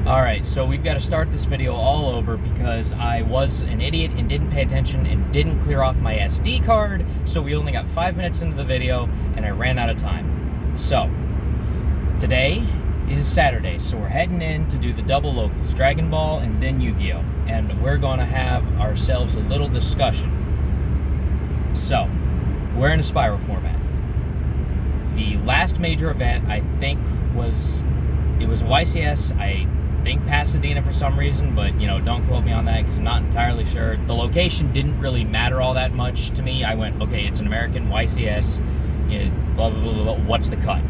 Alright, so we've got to start this video all over because I was an idiot and didn't pay attention and didn't clear off my SD card, so we only got 5 minutes into the video and I ran out of time. So, today is Saturday, so we're heading in to do the double locals, Dragon Ball and then Yu-Gi-Oh! And we're going to have ourselves a little discussion. So, we're in a spyral format. The last major event, I think, was YCS. I think Pasadena for some reason, but, don't quote me on that because I'm not entirely sure. The location didn't really matter all that much to me. I went, okay, it's an American YCS, blah, blah, blah, blah, blah, what's the cut?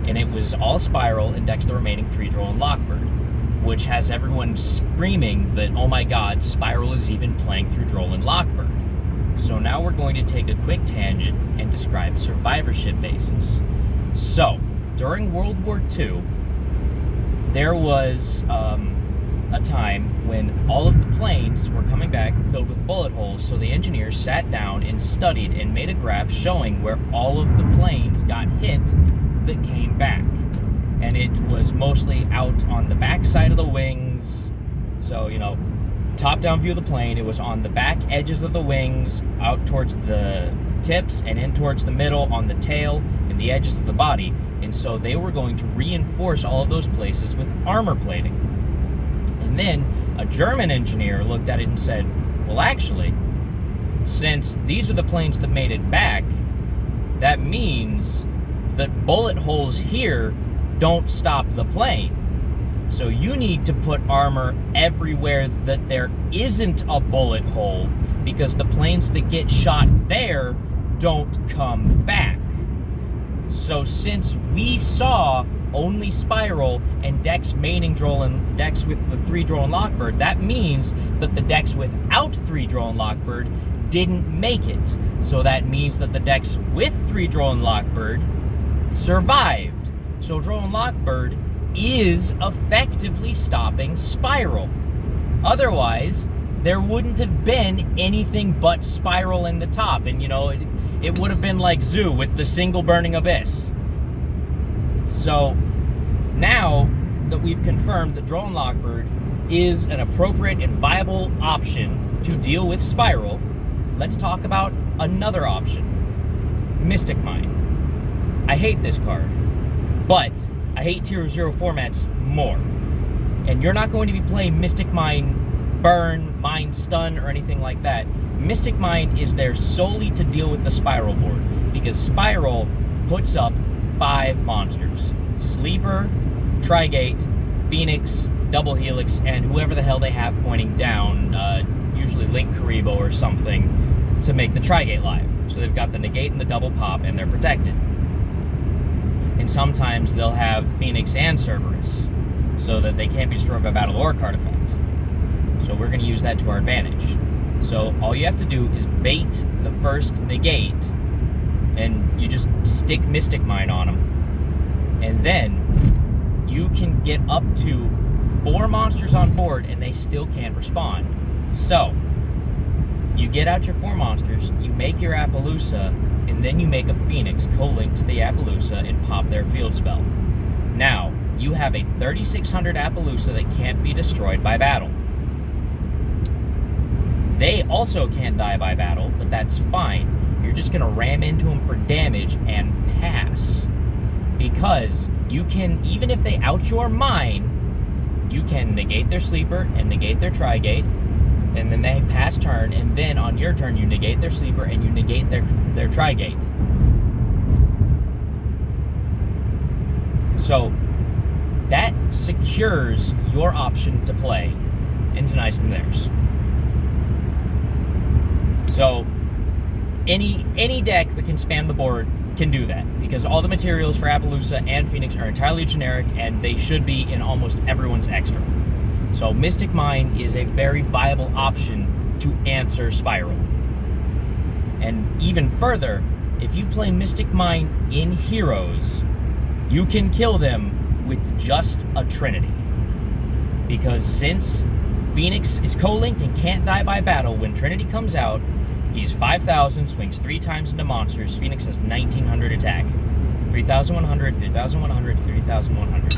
And it was all Spyral and decks the remaining 3-draw and Lockbird, which has everyone screaming that, oh my god, Spyral is even playing through Droll and Lockbird. So now we're going to take a quick tangent and describe survivorship bases. So, during World War II, there was a time when all of the planes were coming back filled with bullet holes, so the engineers sat down and studied and made a graph showing where all of the planes got hit that came back. And it was mostly out on the back side of the wings, so, top-down view of the plane, it was on the back edges of the wings, out towards the tips, and in towards the middle, on the tail, and the edges of the body. And so they were going to reinforce all of those places with armor plating. And then a German engineer looked at it and said, well, actually, since these are the planes that made it back, that means that bullet holes here don't stop the plane. So you need to put armor everywhere that there isn't a bullet hole, because the planes that get shot there don't come back. So since we saw only Spyral and decks maining Droll and decks with the 3-draw and Lockbird, that means that the decks without 3-draw and Lockbird didn't make it. So that means that the decks with 3-draw and Lockbird survived. So Droll and Lockbird is effectively stopping Spyral. Otherwise, there wouldn't have been anything but Spyral in the top, and it would have been like Zoo with the single burning abyss. So now that we've confirmed that Droll and Lockbird is an appropriate and viable option to deal with Spyral, let's talk about another option, Mystic Mine. I hate this card, but I hate Tier 0 formats more. And you're not going to be playing Mystic Mine Burn, Mind Stun, or anything like that. Mystic Mine is there solely to deal with the Spyral board, because Spyral puts up 5 monsters. Sleeper, Trigate, Phoenix, Double Helix, and whoever the hell they have pointing down, usually Link Karibo or something, to make the Trigate live. So they've got the Negate and the Double Pop, and they're protected. And sometimes they'll have Phoenix and Cerberus, so that they can't be destroyed by battle or card effect. So we're going to use that to our advantage. So all you have to do is bait the first Negate, and you just stick Mystic Mine on them. And then you can get up to 4 monsters on board, and they still can't respond. So you get out your 4 monsters, you make your Appaloosa, and then you make a Phoenix co-link to the Appaloosa and pop their field spell. Now, you have a 3600 Appaloosa that can't be destroyed by battle. They also can't die by battle, but that's fine. You're just going to ram into them for damage and pass. Because you can, even if they out your mine, you can negate their Sleeper and negate their Trigate, and then they pass turn, and then on your turn you negate their Sleeper and you negate their Trigate. So that secures your option to play into Nice and Theirs. So any deck that can spam the board can do that, because all the materials for Appaloosa and Phoenix are entirely generic, and they should be in almost everyone's extra. So Mystic Mine is a very viable option to answer Spyral. And even further, if you play Mystic Mine in Heroes, you can kill them with just a Trinity. Because since Phoenix is co-linked and can't die by battle, when Trinity comes out, he's 5,000, swings 3 times into monsters. Phoenix has 1,900 attack. 3,100, 3,100, 3,100.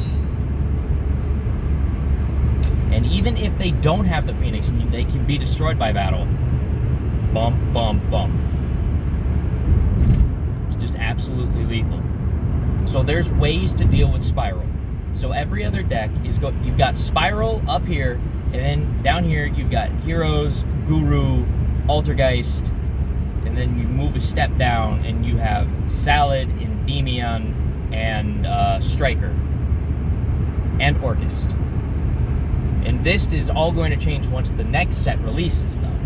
And even if they don't have the Phoenix, they can be destroyed by battle. Bump, bump, bump. It's just absolutely lethal. So there's ways to deal with Spyral. So every other deck you've got Spyral up here, and then down here you've got Heroes, Guru, Altergeist, and then you move a step down and you have Salad, Endymion, and Striker, and Orchist. And this is all going to change once the next set releases, though.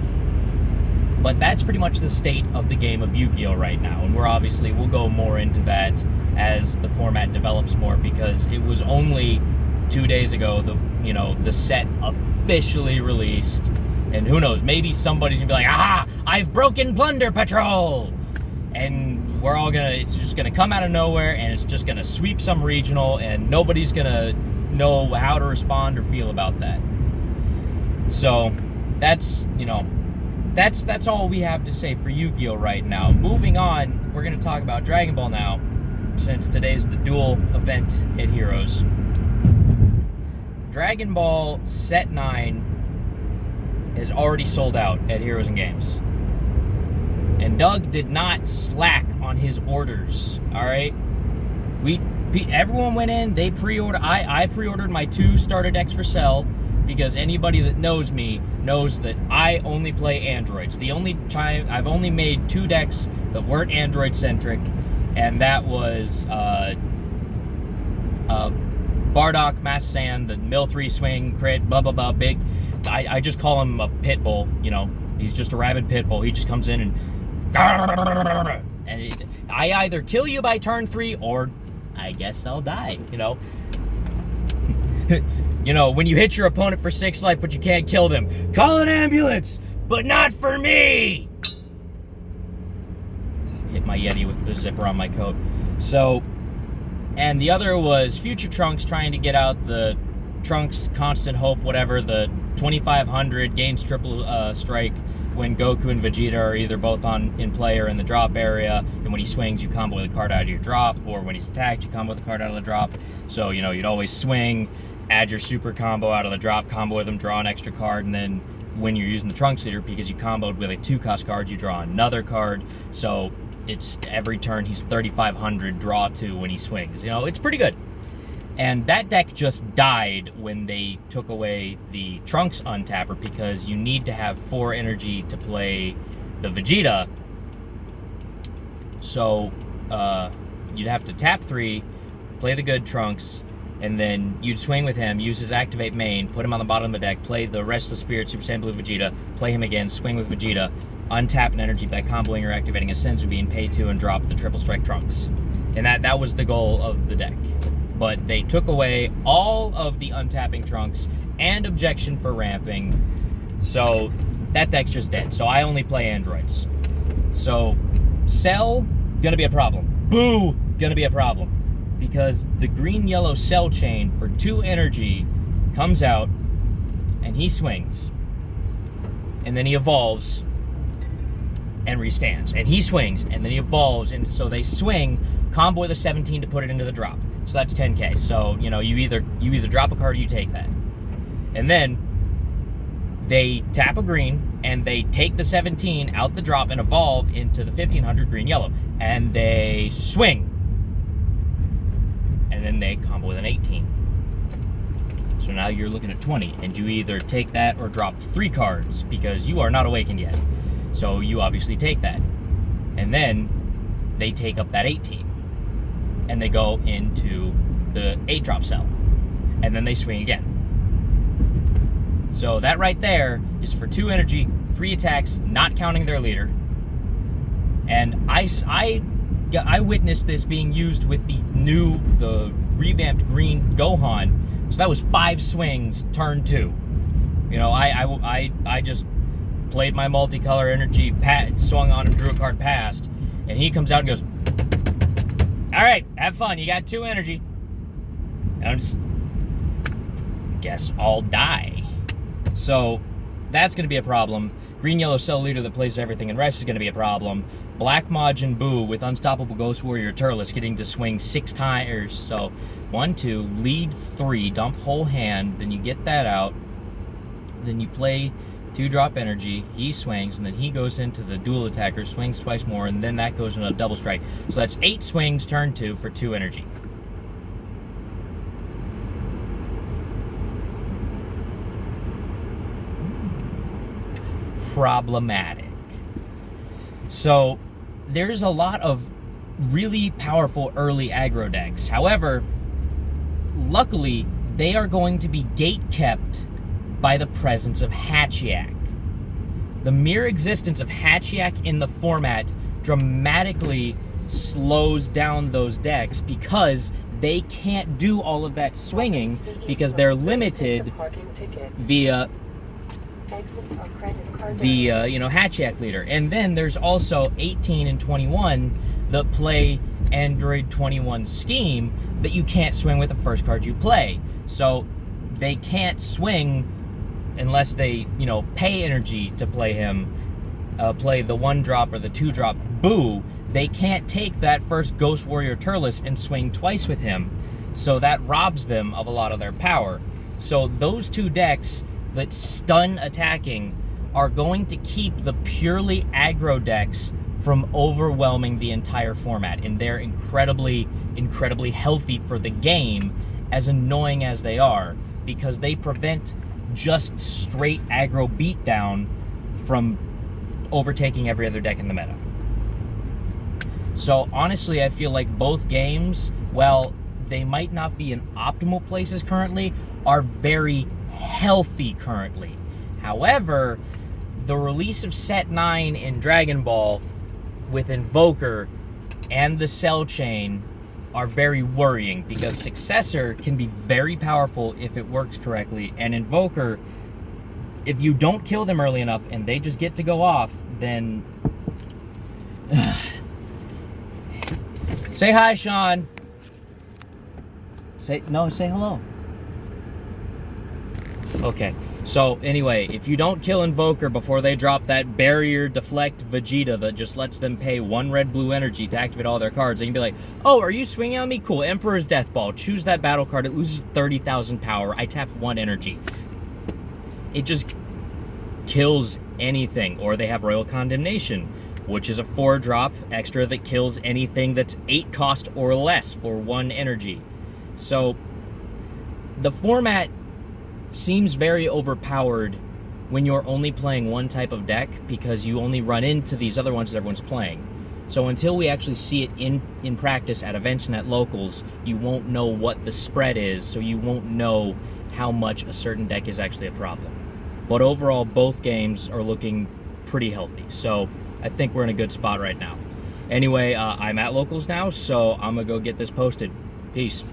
But that's pretty much the state of the game of Yu-Gi-Oh! Right now, and we'll go more into that as the format develops more, because it was only 2 days ago the set officially released, and who knows, maybe somebody's gonna be like, aha, I've broken Plunder Patrol, and it's just gonna come out of nowhere, and it's just gonna sweep some regional, and nobody's gonna know how to respond or feel about that. So that's all we have to say for Yu-Gi-Oh! Right now. Moving on, we're going to talk about Dragon Ball now, since today's the dual event at Heroes. Dragon Ball Set 9 is already sold out at Heroes and Games. And Doug did not slack on his orders, alright? Everyone went in, they pre-ordered. I pre-ordered my 2 starter decks for sale, because anybody that knows me knows that I only play androids. The only time I've only made 2 decks that weren't android centric, and that was Bardock, Mass Sand, the Mill 3 swing, crit, blah blah blah, big. I just call him a pit bull. He's just a rabid pit bull. He just comes in and I either kill you by turn 3 or I guess I'll die. When you hit your opponent for 6 life, but you can't kill them, call an ambulance, but not for me! Hit my Yeti with the zipper on my coat. So, and the other was Future Trunks trying to get out the Trunks Constant Hope, whatever, the 2500 gains triple strike when Goku and Vegeta are either both in play or in the drop area, and when he swings, you combo with a card out of your drop, or when he's attacked, you combo with a card out of the drop. So, you'd always swing, add your super combo out of the drop, combo with him, draw an extra card, and then when you're using the Trunks leader, because you comboed with a 2-cost card, you draw another card. So it's every turn he's 3500, draw 2 when he swings. It's pretty good. And that deck just died when they took away the Trunks untapper, because you need to have 4 energy to play the Vegeta. So you'd have to tap 3, play the good Trunks, and then you'd swing with him, use his activate main, put him on the bottom of the deck, play the rest of the Spirit Super Saiyan Blue Vegeta, play him again, swing with Vegeta, untap an energy by comboing or activating a Senzu Bean, pay 2, and drop the triple strike Trunks. And that was the goal of the deck. But they took away all of the untapping Trunks and objection for ramping, so that deck's just dead. So I only play androids. So Cell, gonna be a problem. Boo, gonna be a problem. Because the green-yellow Cell chain for 2 energy comes out, and he swings. And then he evolves and restands. And he swings, and then he evolves, and so they swing, combo with a 17 to put it into the drop. So that's 10k. So, you either drop a card or you take that. And then they tap a green, and they take the 17 out the drop and evolve into the 1500 green-yellow. And they swing. And then they combo with an 18. So now you're looking at 20, and you either take that or drop 3 cards, because you are not awakened yet. So you obviously take that. And then they take up that 18. And they go into the 8-drop cell. And then they swing again. So that right there is for 2 energy, 3 attacks, not counting their leader. And I witnessed this being used with the revamped green Gohan. So that was 5 swings, turn 2. I just played my multicolor energy, swung on him, drew a card, passed, and he comes out and goes, all right, have fun, you got 2 energy. And I'm just, guess I'll die. So that's going to be a problem. Green-yellow Cell leader that plays everything and rest is going to be a problem. Black Majin Buu with Unstoppable Ghost Warrior Turles getting to swing 6 times. So 1, 2, lead 3, dump whole hand, then you get that out, then you play 2-drop energy, he swings, and then he goes into the dual attacker, swings twice more, and then that goes into a double strike. So that's 8 swings, turn 2 for 2 energy. Problematic. So there's a lot of really powerful early aggro decks. However, luckily, they are going to be gate-kept by the presence of Hatchiyak. The mere existence of Hatchiyak in the format dramatically slows down those decks because they can't do all of that swinging because they're limited via the Hatchiyak leader. And then there's also 18 and 21 that play Android 21 scheme that you can't swing with the first card you play. So they can't swing unless they, pay energy to play him, play the 1-drop or the 2-drop Boo. They can't take that first Ghost Warrior Turles and swing twice with him. So that robs them of a lot of their power. So those 2 decks that stun attacking are going to keep the purely aggro decks from overwhelming the entire format, and they're incredibly, incredibly healthy for the game, as annoying as they are, because they prevent just straight aggro beatdown from overtaking every other deck in the meta. So honestly, I feel like both games, while they might not be in optimal places currently, are very healthy currently. However, the release of Set 9 in Dragon Ball with Invoker and the Cell Chain are very worrying, because Successor can be very powerful if it works correctly, and Invoker, if you don't kill them early enough and they just get to go off, then... Say hi, Sean. Say hello. Okay, so anyway, if you don't kill Invoker before they drop that Barrier Deflect Vegeta that just lets them pay 1 red-blue energy to activate all their cards, they can be like, oh, are you swinging on me? Cool, Emperor's Death Ball. Choose that battle card. It loses 30,000 power. I tap 1 energy. It just kills anything. Or they have Royal Condemnation, which is a 4-drop extra that kills anything that's 8 cost or less for 1 energy. So the format seems very overpowered when you're only playing one type of deck, because you only run into these other ones that everyone's playing. So until we actually see it in practice at events and at locals, you won't know what the spread is, so you won't know how much a certain deck is actually a problem. But overall, both games are looking pretty healthy, so I think we're in a good spot right now. Anyway, I'm at locals now, so I'm gonna go get this posted. Peace.